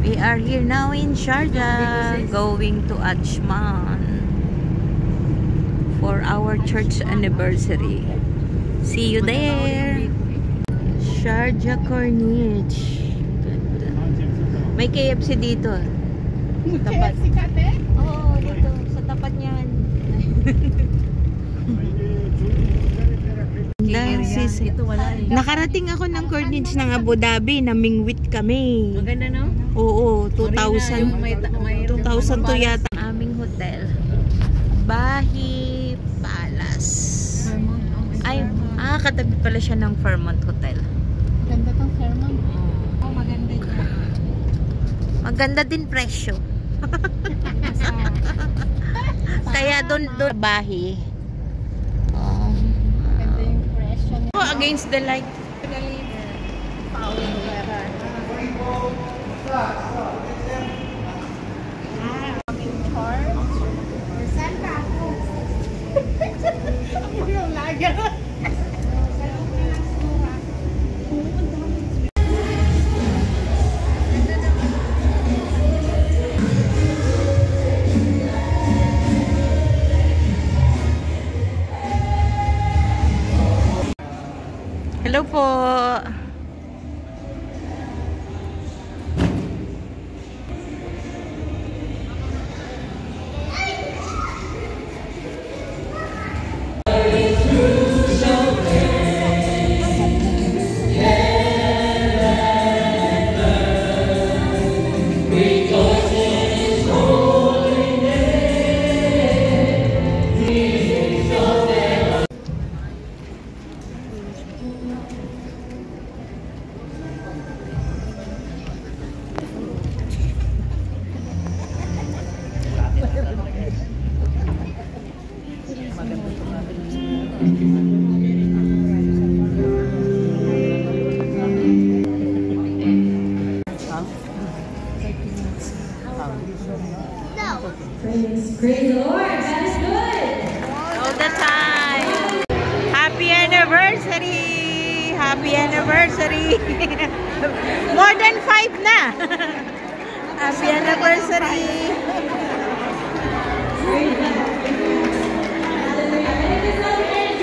We are here now in Sharjah, going to Ajman for our church anniversary. See you there. Sharjah Corniche. May KFC dito. Tapat. Oo, dito. Sa tapat niyan. Nakarating ako ng Corniche ng Abu Dhabi. Namingwit kami. Maganda, no? Oo, 2,000. 2,000 to yata. Aming hotel. Bahi Palace. Ay, katabi pala siya ng Fairmont Hotel. Ganda tong Fairmont. Oh, maganda niya. Maganda din presyo. Kaya doon Bahi. Maganda yung presyo. Oh, against the light. Hello po. Praise the Lord, that is good. All the time. Happy anniversary. Happy anniversary. More than 5 na. Happy anniversary. Praise God. Hallelujah. And it is not the end.